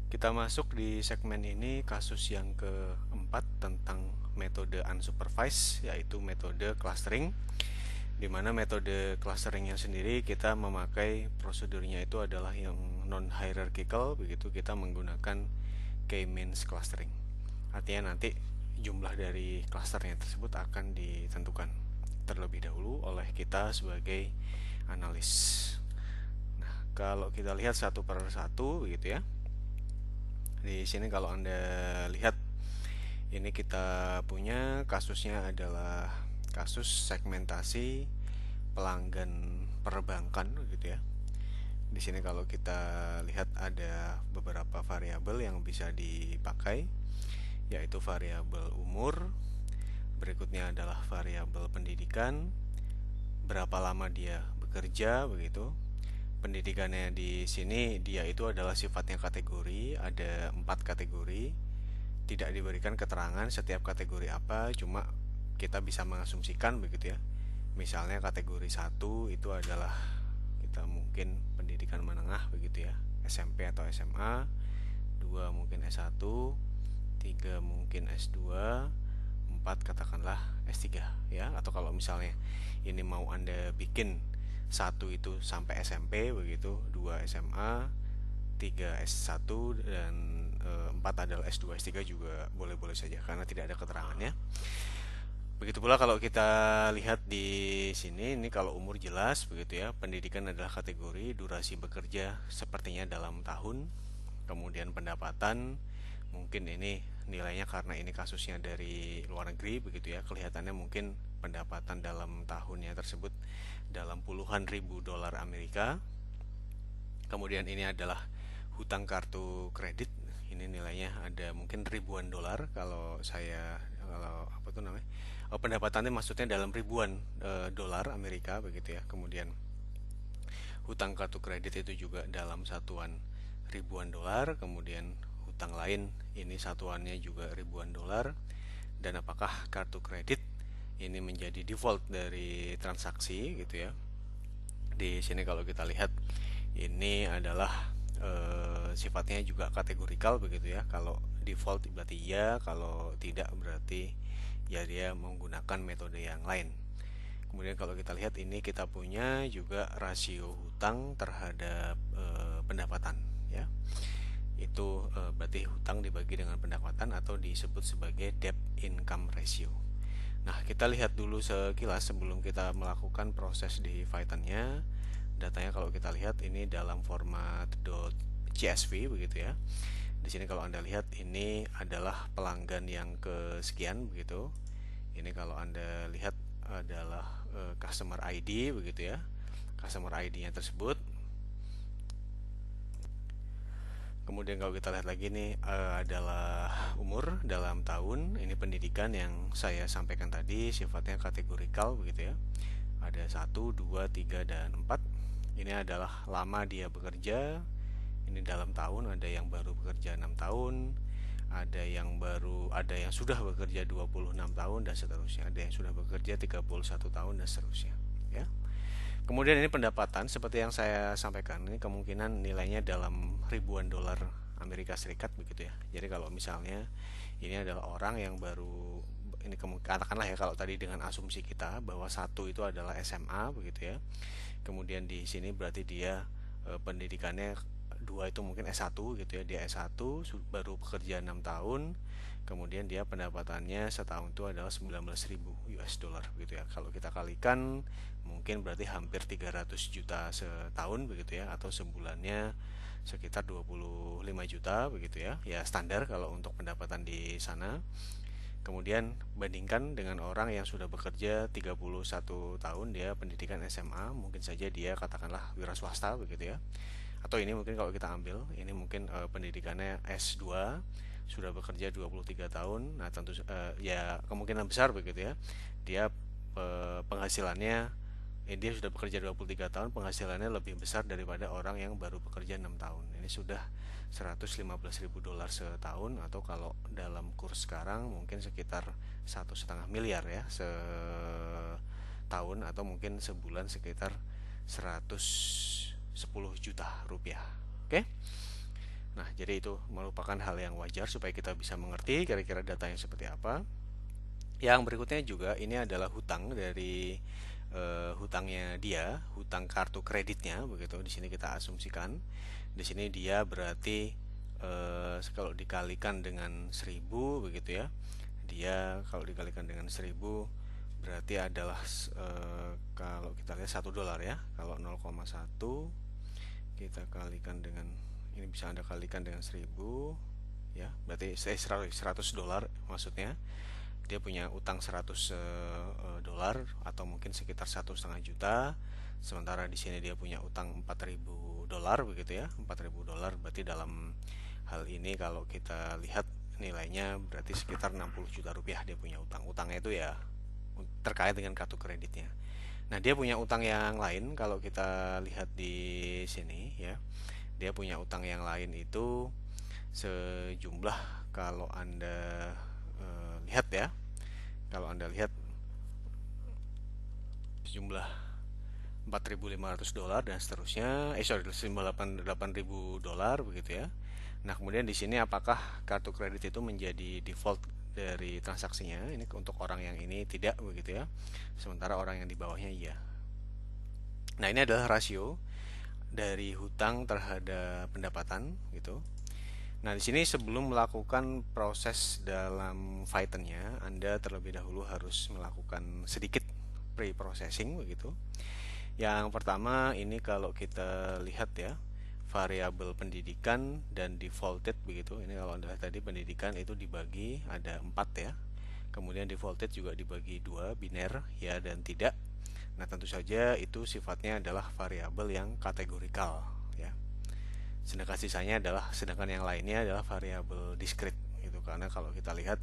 Kita masuk di segmen ini kasus yang keempat tentang metode unsupervised, yaitu metode clustering. Di mana metode clusteringnya sendiri kita memakai prosedurnya itu adalah yang non hierarchical, begitu kita menggunakan k-means clustering. Artinya nanti jumlah dari clusternya tersebut akan ditentukan terlebih dahulu oleh kita sebagai analis. Nah, kalau kita lihat satu per satu begitu ya. Di sini kalau Anda lihat, ini kita punya kasusnya adalah kasus segmentasi pelanggan perbankan gitu ya. Di sini kalau kita lihat ada beberapa variabel yang bisa dipakai, yaitu variabel umur, berikutnya adalah variabel pendidikan, berapa lama dia bekerja begitu. Pendidikannya di sini dia itu adalah sifatnya kategori, ada 4 kategori. Tidak diberikan keterangan setiap kategori apa, cuma kita bisa mengasumsikan begitu ya. Misalnya kategori 1 itu adalah kita mungkin pendidikan menengah begitu ya, SMP atau SMA. 2 mungkin S1, 3 mungkin S2, 4 katakanlah S3 ya. Atau kalau misalnya ini mau Anda bikin 1 itu sampai SMP begitu, 2 SMA, 3 S1, dan 4 adalah S2, S3 juga boleh-boleh saja karena tidak ada keterangannya. Begitu pula kalau kita lihat di sini, ini kalau umur jelas begitu ya, pendidikan adalah kategori, durasi bekerja sepertinya dalam tahun, kemudian pendapatan mungkin ini nilainya karena ini kasusnya dari luar negeri begitu ya, kelihatannya mungkin pendapatan dalam tahunnya tersebut dalam puluhan ribu dolar Amerika. Kemudian ini adalah hutang kartu kredit, ini nilainya ada mungkin ribuan dolar kalau apa tuh namanya, pendapatannya maksudnya dalam ribuan dolar Amerika begitu ya. Kemudian hutang kartu kredit itu juga dalam satuan ribuan dolar, kemudian hutang lain ini satuannya juga ribuan dolar. Dan apakah kartu kredit ini menjadi default dari transaksi gitu ya. Di sini kalau kita lihat ini adalah sifatnya juga kategorikal begitu ya. Kalau default berarti ya, kalau tidak berarti ya dia menggunakan metode yang lain. Kemudian kalau kita lihat ini kita punya juga rasio hutang terhadap pendapatan ya. Itu berarti hutang dibagi dengan pendapatan atau disebut sebagai debt income ratio. Nah, kita lihat dulu sekilas sebelum kita melakukan proses di Python-nya. Datanya kalau kita lihat ini dalam format .csv begitu ya. Di sini kalau Anda lihat ini adalah pelanggan yang kesekian begitu. Ini kalau Anda lihat adalah customer ID begitu ya. Customer ID-nya tersebut. Kemudian kalau kita lihat lagi nih adalah umur dalam tahun. Ini pendidikan yang saya sampaikan tadi sifatnya kategorikal begitu ya. Ada 1, 2, 3, dan 4. Ini adalah lama dia bekerja. Ini dalam tahun, ada yang baru bekerja 6 tahun, ada yang sudah bekerja 26 tahun dan seterusnya. Ada yang sudah bekerja 31 tahun dan seterusnya, ya. Kemudian ini pendapatan seperti yang saya sampaikan, ini kemungkinan nilainya dalam ribuan dolar Amerika Serikat begitu ya. Jadi kalau misalnya ini adalah orang yang baru, ini katakanlah ya, kalau tadi dengan asumsi kita bahwa satu itu adalah SMA begitu ya. Kemudian di sini berarti dia pendidikannya 2 itu mungkin S1 gitu ya. Dia S1 baru bekerja 6 tahun. Kemudian dia pendapatannya setahun itu adalah 19.000 US dollar gitu ya. Kalau kita kalikan mungkin berarti hampir 300 juta setahun begitu ya, atau sebulannya sekitar 25 juta begitu ya. Ya standar kalau untuk pendapatan di sana. Kemudian bandingkan dengan orang yang sudah bekerja 31 tahun, dia pendidikan SMA, mungkin saja dia katakanlah wira swasta begitu ya. Atau ini mungkin kalau kita ambil, ini mungkin pendidikannya S2, sudah bekerja 23 tahun. Nah, tentu ya kemungkinan besar begitu ya. Dia penghasilannya dia sudah bekerja 23 tahun, penghasilannya lebih besar daripada orang yang baru bekerja 6 tahun. Ini sudah 115.000 dolar setahun, atau kalau dalam kurs sekarang mungkin sekitar 1,5 miliar ya setahun, atau mungkin sebulan sekitar 110 juta rupiah. Oke. Nah, jadi itu merupakan hal yang wajar supaya kita bisa mengerti kira-kira datanya seperti apa. Yang berikutnya juga ini adalah hutang dari hutangnya dia, hutang kartu kreditnya begitu. Di sini kita asumsikan. Di sini dia berarti kalau dikalikan dengan 1000 begitu ya. Dia kalau dikalikan dengan 1000 berarti adalah kalau kita lihat $1 ya. Kalau 0,1 kita kalikan dengan ini bisa Anda kalikan dengan 1000 ya, berarti $100 maksudnya. Dia punya utang $100 atau mungkin sekitar 1,5 juta. Sementara di sini dia punya utang $4.000 begitu ya. $4.000 berarti dalam hal ini kalau kita lihat nilainya berarti sekitar 60 juta rupiah dia punya utang. Utangnya itu ya terkait dengan kartu kreditnya. Nah, dia punya utang yang lain kalau kita lihat di sini ya. Dia punya utang yang lain itu sejumlah, kalau Anda lihat ya, kalau Anda lihat sejumlah $4.500 dan seterusnya, $8.000 begitu ya. Nah, kemudian di sini apakah kartu kredit itu menjadi default dari transaksinya? Ini untuk orang yang ini tidak begitu ya. Sementara orang yang di bawahnya iya. Nah, ini adalah rasio dari hutang terhadap pendapatan gitu. Nah, di sini sebelum melakukan proses dalam Python-nya, Anda terlebih dahulu harus melakukan sedikit pre-processing begitu. Yang pertama ini kalau kita lihat ya, variabel pendidikan dan defaulted begitu. Ini kalau Anda tadi pendidikan itu dibagi ada 4 ya. Kemudian defaulted juga dibagi 2, biner ya dan tidak. Nah, tentu saja itu sifatnya adalah variabel yang kategorikal ya. Sedangkan yang lainnya adalah variabel discrete gitu. Karena kalau kita lihat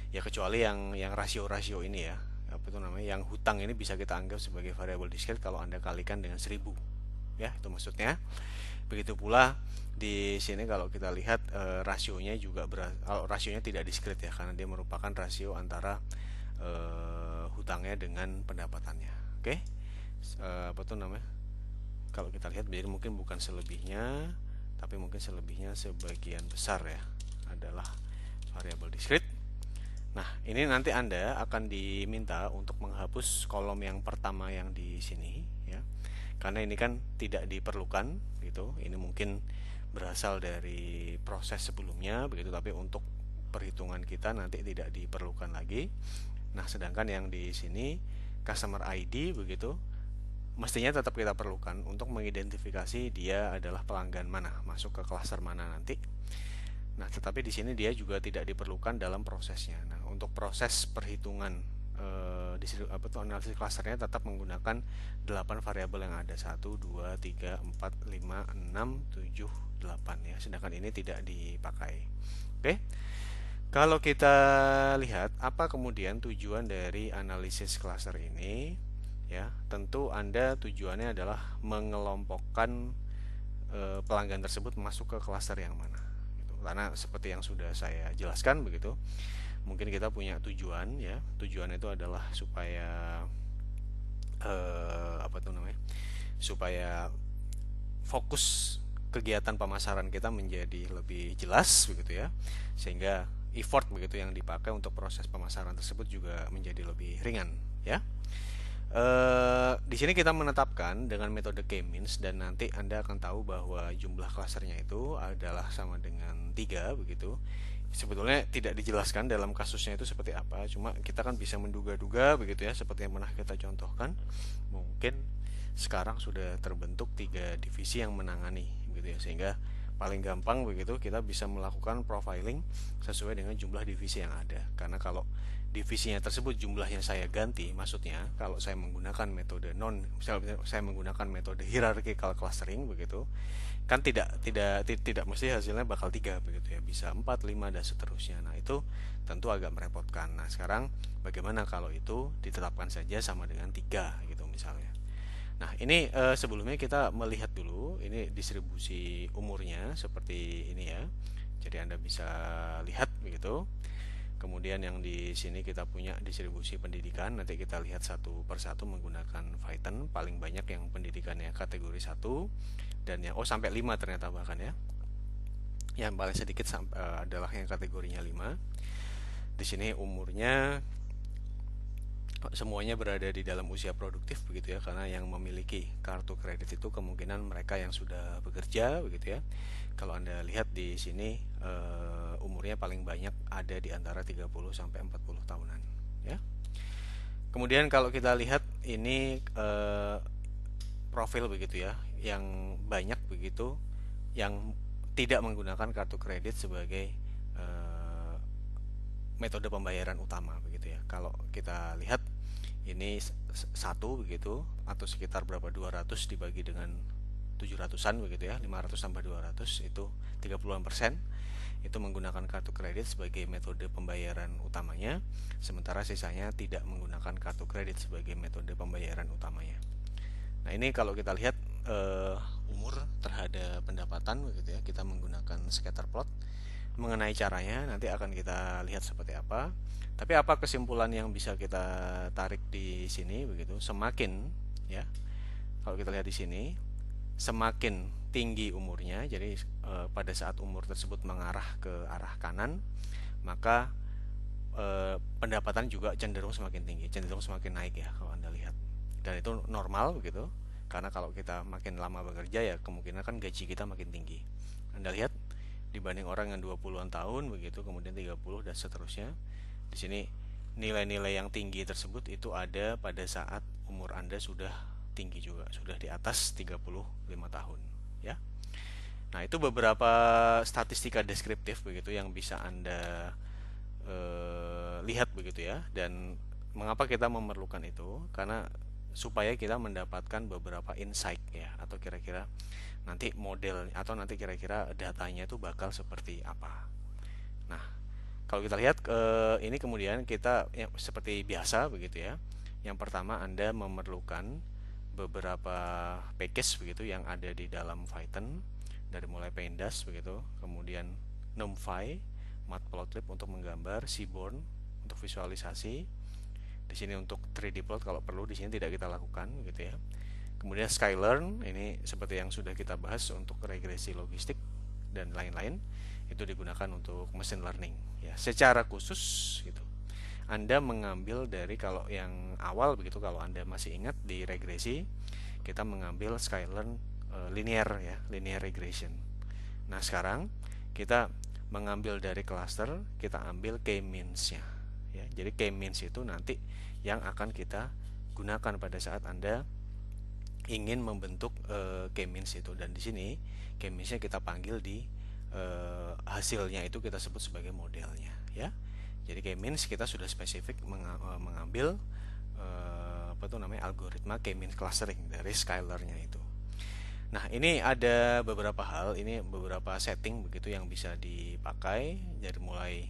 ya, kecuali yang rasio-rasio ini ya, apa itu namanya, yang hutang ini bisa kita anggap sebagai variabel discrete kalau Anda kalikan dengan 1000 ya, itu maksudnya. Begitu pula di sini kalau kita lihat rasionya juga kalau rasionya tidak discrete ya, karena dia merupakan rasio antara hutangnya dengan pendapatannya. Oke. Apa tuh namanya? Kalau kita lihat jadi mungkin bukan selebihnya, tapi mungkin selebihnya sebagian besar ya adalah variabel discrete. Nah, ini nanti Anda akan diminta untuk menghapus kolom yang pertama yang di sini ya. Karena ini kan tidak diperlukan gitu. Ini mungkin berasal dari proses sebelumnya begitu, tapi untuk perhitungan kita nanti tidak diperlukan lagi. Nah, sedangkan yang di sini customer ID begitu, mestinya tetap kita perlukan untuk mengidentifikasi dia adalah pelanggan mana, masuk ke klaster mana nanti. Nah, tetapi di sini dia juga tidak diperlukan dalam prosesnya. Nah, untuk proses perhitungan analisis klasternya tetap menggunakan 8 variabel yang ada, 1, 2, 3, 4, 5, 6, 7, 8 ya. Sedangkan ini tidak dipakai. Oke. Kalau kita lihat apa kemudian tujuan dari analisis klaster ini ya, tentu Anda tujuannya adalah mengelompokkan pelanggan tersebut masuk ke klaster yang mana gitu. Karena seperti yang sudah saya jelaskan begitu, mungkin kita punya tujuan ya. Tujuan itu adalah supaya apa tuh namanya? Supaya fokus kegiatan pemasaran kita menjadi lebih jelas begitu ya. Sehingga effort begitu yang dipakai untuk proses pemasaran tersebut juga menjadi lebih ringan ya. Di sini kita menetapkan dengan metode k-means dan nanti Anda akan tahu bahwa jumlah klasternya itu adalah sama dengan 3 begitu. Sebetulnya tidak dijelaskan dalam kasusnya itu seperti apa, cuma kita kan bisa menduga-duga begitu ya, seperti yang pernah kita contohkan. Mungkin sekarang sudah terbentuk 3 divisi yang menangani gitu ya, sehingga paling gampang begitu kita bisa melakukan profiling sesuai dengan jumlah divisi yang ada. Karena kalau divisinya tersebut jumlahnya saya ganti, maksudnya kalau saya menggunakan metode misalnya saya menggunakan metode hierarchical clustering begitu, kan tidak mesti hasilnya bakal 3 begitu ya, bisa 4, 5 dan seterusnya. Nah, itu tentu agak merepotkan. Nah, sekarang bagaimana kalau itu ditetapkan saja sama dengan 3 gitu misalnya. Nah, ini sebelumnya kita melihat dulu ini distribusi umurnya seperti ini ya. Jadi Anda bisa lihat begitu. Kemudian yang di sini kita punya distribusi pendidikan. Nanti kita lihat satu persatu menggunakan Python. Paling banyak yang pendidikannya kategori 1 dan yang sampai 5 ternyata bahkan ya. Yang paling sedikit adalah yang kategorinya 5. Di sini umurnya semuanya berada di dalam usia produktif begitu ya, karena yang memiliki kartu kredit itu kemungkinan mereka yang sudah bekerja begitu ya. Kalau Anda lihat di sini umurnya paling banyak ada di antara 30 sampai 40 tahunan ya. Kemudian kalau kita lihat ini profil begitu ya, yang banyak begitu yang tidak menggunakan kartu kredit sebagai metode pembayaran utama begitu ya. Kalau kita lihat ini satu begitu, atau sekitar berapa, 200 dibagi dengan 700-an begitu ya, 500 tambah 200 itu 30-an% itu menggunakan kartu kredit sebagai metode pembayaran utamanya, sementara sisanya tidak menggunakan kartu kredit sebagai metode pembayaran utamanya. Nah, ini kalau kita lihat umur terhadap pendapatan begitu ya, kita menggunakan scatter plot. Mengenai caranya nanti akan kita lihat seperti apa. Tapi apa kesimpulan yang bisa kita tarik di sini begitu? Semakin ya, kalau kita lihat di sini, semakin tinggi umurnya, jadi pada saat umur tersebut mengarah ke arah kanan, maka pendapatan juga cenderung semakin tinggi, cenderung semakin naik ya kalau Anda lihat. Dan itu normal begitu. Karena kalau kita makin lama bekerja ya kemungkinan kan gaji kita makin tinggi. Anda lihat dibanding orang yang 20-an tahun begitu, kemudian 30 dan seterusnya. Di sini nilai-nilai yang tinggi tersebut itu ada pada saat umur Anda sudah tinggi juga, sudah di atas 35 tahun ya. Nah, itu beberapa statistika deskriptif begitu yang bisa Anda lihat begitu ya. Dan mengapa kita memerlukan itu? Karena supaya kita mendapatkan beberapa insight ya, atau kira-kira nanti model atau nanti kira-kira datanya itu bakal seperti apa. Nah, kalau kita lihat ini kemudian kita ya, seperti biasa begitu ya. Yang pertama Anda memerlukan beberapa package begitu yang ada di dalam Python, dari mulai Pandas begitu, kemudian NumPy, Matplotlib untuk menggambar, Seaborn untuk visualisasi. Di sini untuk 3D plot kalau perlu di sini tidak kita lakukan gitu ya. Kemudian Skylearn ini seperti yang sudah kita bahas untuk regresi logistik dan lain-lain, itu digunakan untuk machine learning ya. Secara khusus gitu, Anda mengambil dari, kalau yang awal begitu, kalau Anda masih ingat di regresi kita mengambil Skylearn linear ya, linear regression. Nah, sekarang kita mengambil dari cluster, kita ambil k-means-nya ya. Jadi k-means itu nanti yang akan kita gunakan pada saat Anda ingin membentuk k-means itu. Dan di sini k-means-nya kita panggil di hasilnya itu kita sebut sebagai modelnya ya. Jadi k-means kita sudah spesifik mengambil algoritma k-means clustering dari Skylearn-nya itu. Nah, ini ada beberapa hal, ini beberapa setting begitu yang bisa dipakai, dari mulai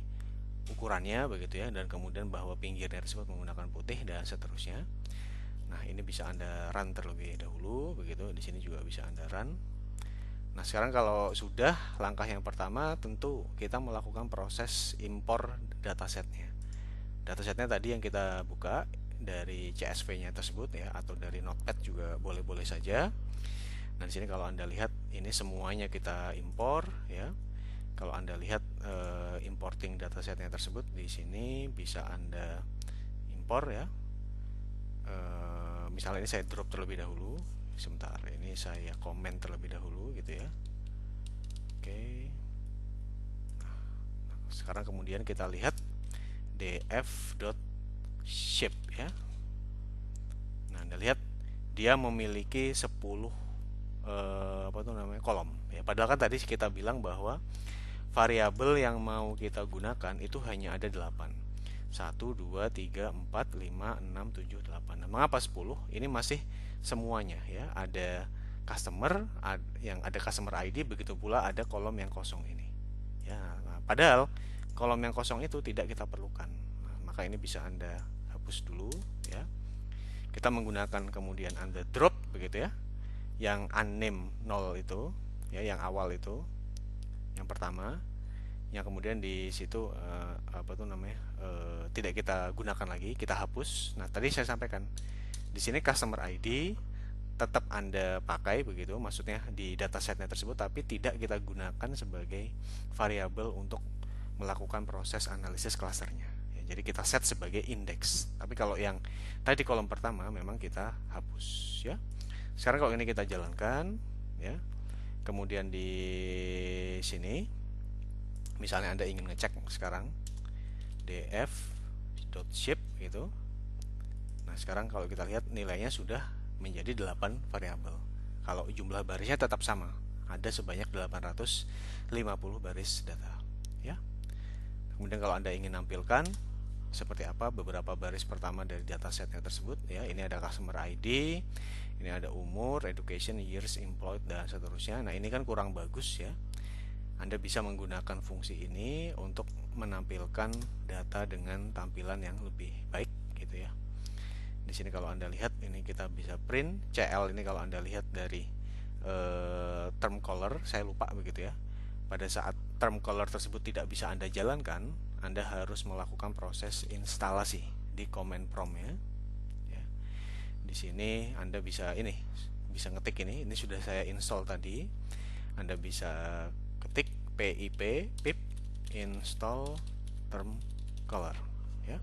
ukurannya begitu ya, dan kemudian bahwa pinggirnya tersebut menggunakan putih dan seterusnya. Nah, ini bisa Anda run terlebih dahulu begitu. Di sini juga bisa Anda run. Nah, sekarang kalau sudah, langkah yang pertama tentu kita melakukan proses impor datasetnya. Datasetnya tadi yang kita buka dari CSV-nya tersebut ya, atau dari Notepad juga boleh-boleh saja. Nah, di sini kalau Anda lihat ini semuanya kita impor ya. Kalau Anda lihat importing datasetnya tersebut, di sini bisa Anda impor ya. Misalnya ini saya drop terlebih dahulu. Sebentar, ini saya komen terlebih dahulu gitu ya. Oke. Nah, sekarang kemudian kita lihat df.shape ya. Nah, Anda lihat dia memiliki 10 kolom ya. Padahal kan tadi kita bilang bahwa variabel yang mau kita gunakan itu hanya ada 8. 1, 2, 3, 4, 5, 6, 7, 8. Nah, mengapa 10? Ini masih semuanya ya. Ada customer, yang ada customer ID, begitu pula ada kolom yang kosong ini. Ya, nah, padahal kolom yang kosong itu tidak kita perlukan. Nah, maka ini bisa Anda hapus dulu ya. Kita menggunakan kemudian Anda drop begitu ya. Yang unnamed 0 itu ya, yang awal itu yang pertama, yang kemudian di situ tidak kita gunakan lagi, kita hapus. Nah, tadi saya sampaikan di sini customer ID tetap Anda pakai begitu, maksudnya di datasetnya tersebut, tapi tidak kita gunakan sebagai variabel untuk melakukan proses analisis klasternya. Ya, jadi kita set sebagai indeks. Tapi kalau yang tadi kolom pertama memang kita hapus ya. Sekarang kalau ini kita jalankan ya. Kemudian di sini misalnya Anda ingin ngecek sekarang df.shape gitu. Nah, sekarang kalau kita lihat nilainya sudah menjadi 8 variabel. Kalau jumlah barisnya tetap sama, ada sebanyak 850 baris data ya. Kemudian kalau Anda ingin nampilkan seperti apa beberapa baris pertama dari datasetnya tersebut ya, ini ada customer ID, ini ada umur, education, years employed, dan seterusnya. Nah, ini kan kurang bagus ya. Anda bisa menggunakan fungsi ini untuk menampilkan data dengan tampilan yang lebih baik gitu ya. Di sini kalau Anda lihat ini kita bisa print CL, ini kalau Anda lihat dari term color, saya lupa begitu ya. Pada saat term color tersebut tidak bisa Anda jalankan, Anda harus melakukan proses instalasi di command prompt ya. Di sini Anda bisa ngetik ini sudah saya install tadi. Anda bisa ketik pip install term color ya.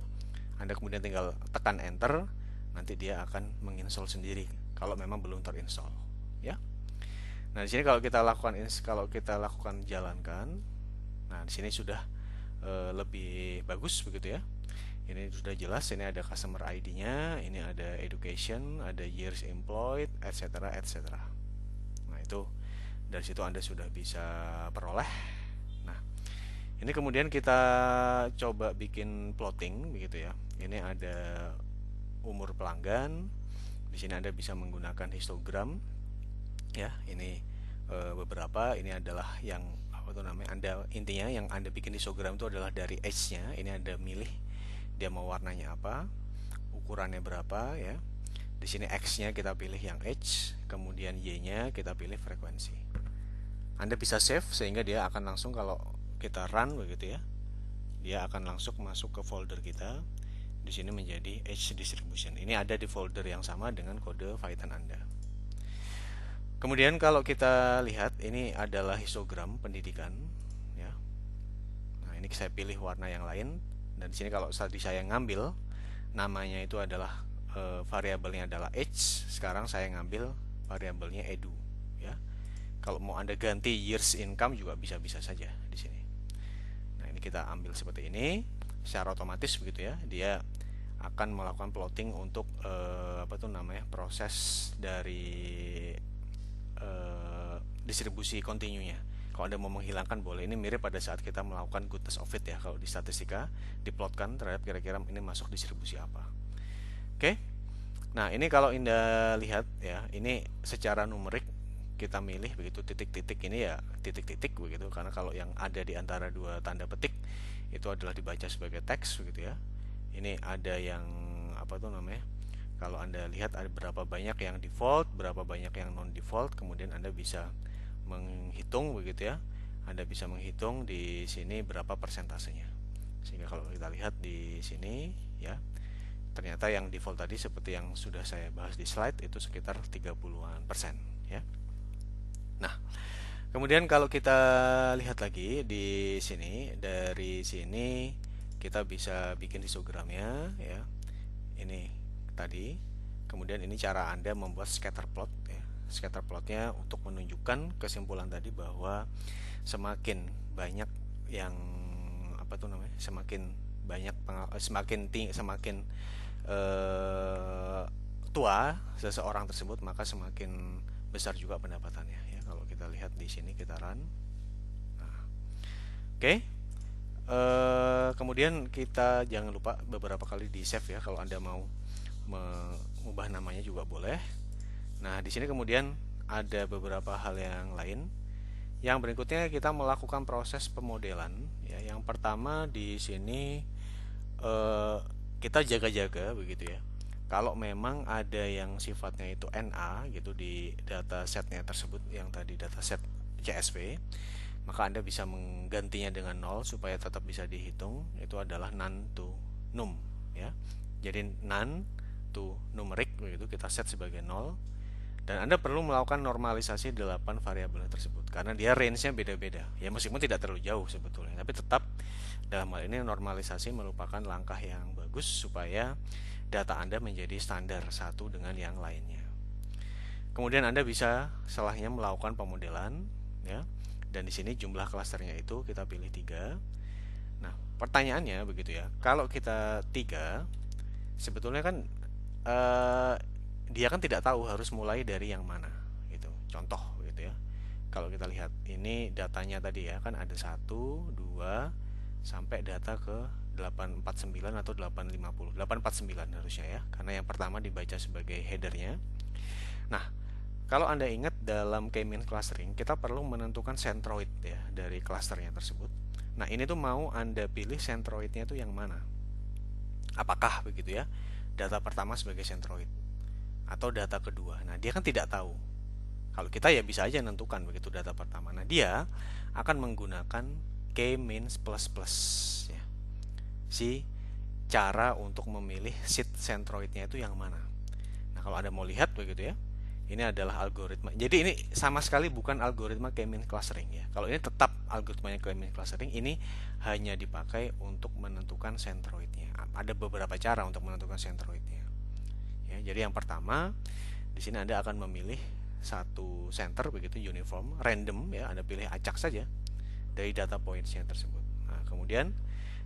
Anda kemudian tinggal tekan enter, nanti dia akan menginstall sendiri kalau memang belum terinstall ya. Nah, di sini kalau kita lakukan jalankan, nah di sini sudah lebih bagus begitu ya. Ini sudah jelas, ini ada customer ID-nya, ini ada education, ada years employed, etc. etc. Nah, itu dari situ Anda sudah bisa peroleh. Nah, ini kemudian kita coba bikin plotting begitu ya. Ini ada umur pelanggan. Di sini Anda bisa menggunakan histogram. Ya, ini beberapa. Ini adalah yang intinya yang Anda bikin histogram itu adalah dari age-nya. Ini Anda milih dia mau warnanya apa, ukurannya berapa ya. Di sini X-nya kita pilih yang age, kemudian Y-nya kita pilih frekuensi. Anda bisa save sehingga dia akan langsung kalau kita run begitu ya, dia akan langsung masuk ke folder kita. Di sini menjadi age distribution. Ini ada di folder yang sama dengan kode Python Anda. Kemudian kalau kita lihat ini adalah histogram pendidikan ya. Nah, ini saya pilih warna yang lain. Dan di sini kalau tadi saya ngambil namanya itu adalah variabelnya adalah age, sekarang saya ngambil variabelnya edu ya. Kalau mau Anda ganti years income juga bisa-bisa saja di sini. Nah, ini kita ambil seperti ini secara otomatis begitu ya. Dia akan melakukan plotting untuk proses dari distribusi kontinunya. Kalau Anda mau menghilangkan boleh. Ini mirip pada saat kita melakukan goodness of fit ya. Kalau di statistika diplotkan terhadap kira-kira ini masuk distribusi apa. Oke. Nah, ini kalau Anda lihat ya, ini secara numerik kita milih begitu, titik-titik ini ya titik-titik begitu, karena kalau yang ada di antara dua tanda petik itu adalah dibaca sebagai teks begitu ya. Ini ada yang kalau Anda lihat ada berapa banyak yang default, berapa banyak yang non default, kemudian Anda bisa menghitung begitu ya. Anda bisa menghitung di sini berapa persentasenya. Sehingga kalau kita lihat di sini ya, ternyata yang default tadi seperti yang sudah saya bahas di slide itu sekitar 30-an% ya. Nah, kemudian kalau kita lihat lagi di sini, dari sini kita bisa bikin histogramnya ya. Ini tadi. Kemudian ini cara Anda membuat scatter plot ya. Scatter plotnya untuk menunjukkan kesimpulan tadi bahwa semakin banyak yang semakin tua seseorang tersebut, maka semakin besar juga pendapatannya ya. Kalau kita lihat di sini kita run. Nah, oke. Kemudian kita jangan lupa beberapa kali di save ya. Kalau Anda mau mengubah namanya juga boleh. Nah, di sini kemudian ada beberapa hal yang lain. Yang berikutnya kita melakukan proses pemodelan ya. Yang pertama di sini kita jaga-jaga begitu ya. Kalau memang ada yang sifatnya itu NA gitu di datasetnya tersebut, yang tadi dataset CSV, maka Anda bisa menggantinya dengan 0 supaya tetap bisa dihitung. Itu adalah none to num ya. Jadi none to numeric begitu kita set sebagai 0. Dan Anda perlu melakukan normalisasi 8 variabel tersebut karena dia range-nya beda-beda. Ya meskipun tidak terlalu jauh sebetulnya, tapi tetap dalam hal ini normalisasi merupakan langkah yang bagus supaya data Anda menjadi standar satu dengan yang lainnya. Kemudian Anda bisa setelahnya melakukan pemodelan, ya. Dan di sini jumlah klasternya itu kita pilih 3. Nah, pertanyaannya begitu ya. Kalau kita 3, sebetulnya kan eh, dia kan tidak tahu harus mulai dari yang mana gitu. Contoh gitu ya. Kalau kita lihat ini datanya tadi ya, kan ada 1, 2 sampai data ke 849 atau 850. 849 harusnya ya, karena yang pertama dibaca sebagai headernya. Nah, kalau Anda ingat dalam K-means clustering, kita perlu menentukan centroid ya dari klasternya tersebut. Nah, ini tuh mau Anda pilih centroidnya itu yang mana? Apakah begitu ya? Data pertama sebagai centroid atau data kedua. Nah, dia kan tidak tahu. Kalau kita ya bisa aja menentukan begitu data pertama. Nah, dia akan menggunakan K-means plus plus ya. Si cara untuk memilih seed centroidnya itu yang mana. Nah, kalau Anda mau lihat begitu ya, ini adalah algoritma. Jadi ini sama sekali bukan algoritma K-means clustering ya. Kalau ini tetap algoritmanya K-means clustering, ini hanya dipakai untuk menentukan centroidnya. Ada beberapa cara untuk menentukan centroidnya. Ya, jadi yang pertama, di sini Anda akan memilih satu center begitu uniform, random ya, Anda pilih acak saja dari data points yang tersebut. Nah, kemudian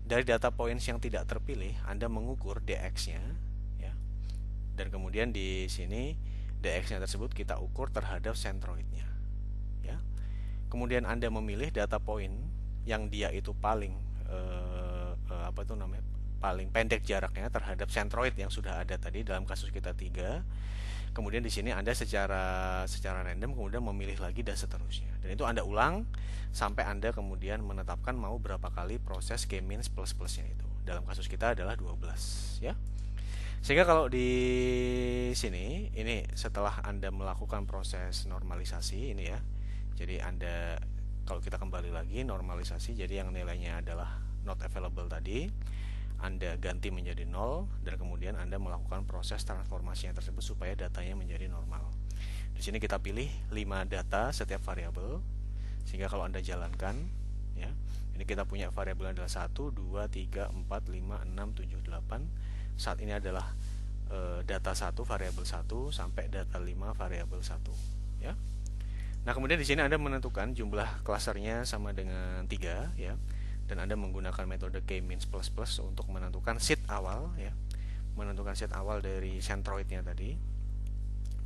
dari data points yang tidak terpilih, Anda mengukur dx-nya ya. Dan kemudian di sini dx-nya tersebut kita ukur terhadap centroidnya ya. Kemudian Anda memilih data point yang dia itu paling paling pendek jaraknya terhadap centroid yang sudah ada tadi, dalam kasus kita 3. Kemudian di sini Anda secara random kemudian memilih lagi dan seterusnya. Dan itu Anda ulang sampai Anda kemudian menetapkan mau berapa kali proses K-means plus plusnya itu. Dalam kasus kita adalah 12 ya. Sehingga kalau di sini ini setelah Anda melakukan proses normalisasi ini ya. Jadi Anda kalau kita kembali lagi normalisasi, jadi yang nilainya adalah not available tadi, Anda ganti menjadi 0 dan kemudian Anda melakukan proses transformasinya tersebut supaya datanya menjadi normal. Di sini kita pilih 5 data setiap variabel. Sehingga kalau Anda jalankan ya, ini kita punya variabel adalah 1, 2, 3, 4, 5, 6, 7, 8. Saat ini adalah data 1 variabel 1 sampai data 5 variabel 1 ya. Nah, kemudian di sini Anda menentukan jumlah klasternya sama dengan 3 ya. Dan Anda menggunakan metode K-means plus plus untuk menentukan seed awal ya. Menentukan seed awal dari centroidnya tadi.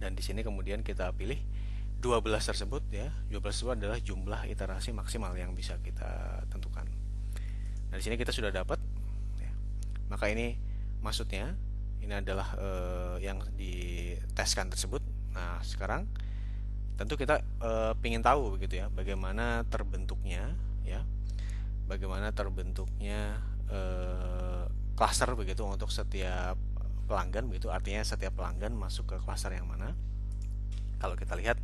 Dan di sini kemudian kita pilih 12 tersebut ya. 12 itu adalah jumlah iterasi maksimal yang bisa kita tentukan. Nah, di sini kita sudah dapat ya. Maka ini maksudnya ini adalah yang diteskan tersebut. Nah, sekarang tentu kita ingin tahu begitu ya, bagaimana terbentuknya ya, bagaimana terbentuknya cluster begitu untuk setiap pelanggan begitu. Artinya setiap pelanggan masuk ke cluster yang mana. Kalau kita lihat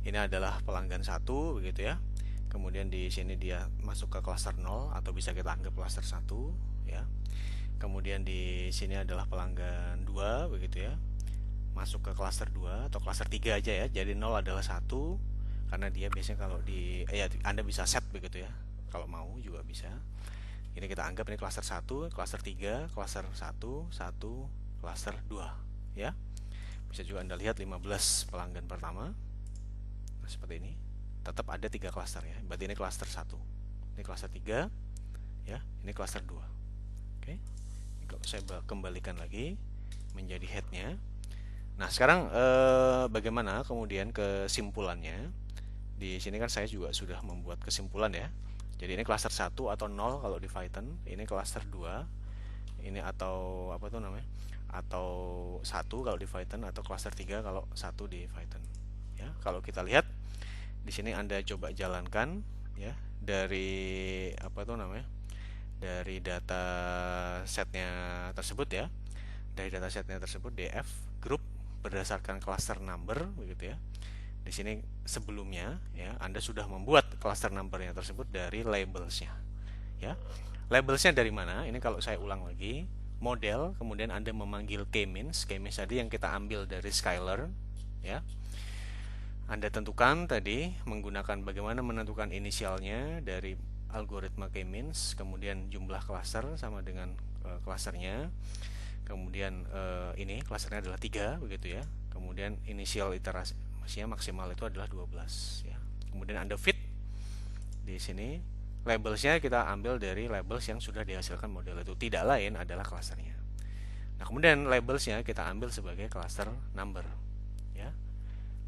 ini adalah pelanggan 1 begitu ya. Kemudian di sini dia masuk ke cluster 0 atau bisa kita anggap cluster 1 ya. Kemudian di sini adalah pelanggan 2 begitu ya. Masuk ke cluster 2 atau cluster 3 aja ya. Jadi 0 adalah 1 karena dia biasanya kalau di Anda bisa set begitu ya. Kalau mau juga bisa. Ini kita anggap ini cluster 1, cluster 3, cluster 1, 1, cluster 2 ya. Bisa juga Anda lihat 15 pelanggan pertama. Nah, seperti ini. Tetap ada 3 cluster ya. Berarti ini cluster 1. Ini cluster 3 ya, ini cluster 2. Oke. Kalau saya kembalikan lagi menjadi headnya. Nah, sekarang bagaimana kemudian kesimpulannya? Di sini kan saya juga sudah membuat kesimpulan ya. Jadi ini cluster 1 atau 0 kalau di Python, ini cluster 2. Ini atau apa tuh namanya? Atau 1 kalau di Python, atau cluster 3 kalau 1 di Python. Ya, kalau kita lihat di sini Anda coba jalankan ya, dari apa tuh namanya? Dari data setnya tersebut ya. Dari data setnya tersebut df group berdasarkan cluster number begitu ya. Di sini sebelumnya ya Anda sudah membuat cluster numbernya tersebut dari labelsnya ya. Labelsnya dari mana? Ini kalau saya ulang lagi, model, kemudian Anda memanggil K-means. K-means tadi yang kita ambil dari Scalar ya. Anda tentukan tadi menggunakan bagaimana menentukan inisialnya dari algoritma K-means, kemudian jumlah klaster sama dengan klasternya. Kemudian ini klasternya adalah 3 begitu ya. Kemudian inisial iterasinya maksimal itu adalah 12 ya. Kemudian Anda fit di sini labelsnya kita ambil dari labels yang sudah dihasilkan model itu, tidak lain adalah klasternya. Nah, kemudian labelsnya kita ambil sebagai cluster number ya.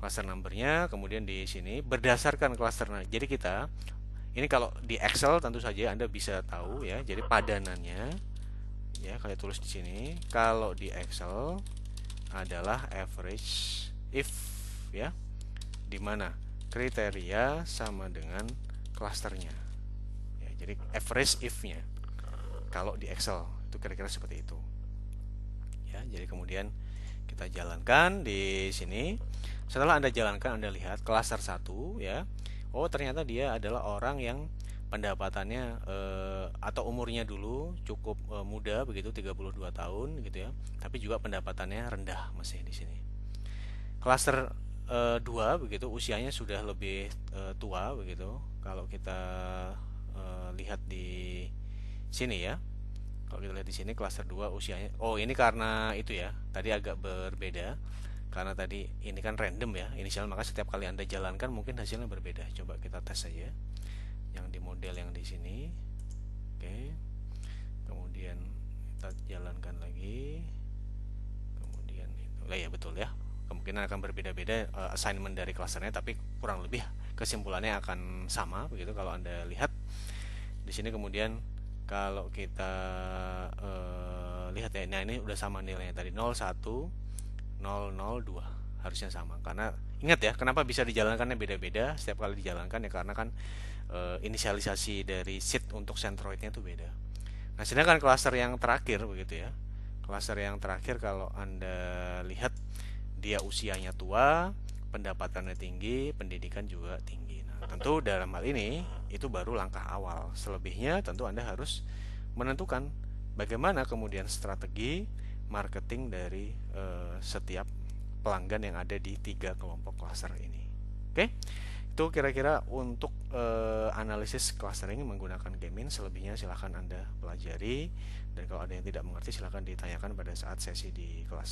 Cluster numbernya kemudian di sini berdasarkan cluster. Jadi kita ini kalau di Excel tentu saja Anda bisa tahu ya. Jadi padanannya ya kalian tulis di sini. Kalau di Excel adalah average if ya, dimana kriteria sama dengan klasternya ya. Jadi average if-nya kalau di Excel itu kira-kira seperti itu ya. Jadi kemudian kita jalankan di sini. Setelah Anda jalankan, Anda lihat klaster 1 ya. Oh, ternyata dia adalah orang yang pendapatannya atau umurnya dulu cukup muda begitu, 32 tahun gitu ya. Tapi juga pendapatannya rendah masih di sini. Klaster 2 begitu, usianya sudah lebih tua begitu. Kalau kita lihat di sini ya. Kalau kita lihat di sini klaster 2 usianya. Oh, ini karena itu ya. Tadi agak berbeda. Karena tadi ini kan random ya inisial, maka setiap kali Anda jalankan mungkin hasilnya berbeda. Coba kita tes saja yang di model yang di sini. Oke. Kemudian kita jalankan lagi. Kemudian itu. Lah ya betul ya. Kemungkinan akan berbeda-beda assignment dari klasternya, tapi kurang lebih kesimpulannya akan sama begitu kalau Anda lihat. Di sini kemudian kalau kita lihat ya, nah ini udah sama nilainya tadi 01 002 harusnya sama, karena ingat ya kenapa bisa dijalankannya beda-beda setiap kali dijalankan ya, karena kan inisialisasi dari seed untuk centroidnya itu beda. Nah, sedangkan klaster yang terakhir begitu ya, klaster yang terakhir kalau Anda lihat dia usianya tua, pendapatannya tinggi, pendidikan juga tinggi. Nah, tentu dalam hal ini itu baru langkah awal. Selebihnya tentu Anda harus menentukan bagaimana kemudian strategi marketing dari setiap pelanggan yang ada di 3 kelompok cluster ini. Oke, itu kira-kira untuk analisis clustering menggunakan K-means. Selebihnya silahkan Anda pelajari, dan kalau ada yang tidak mengerti silahkan ditanyakan pada saat sesi di kelas.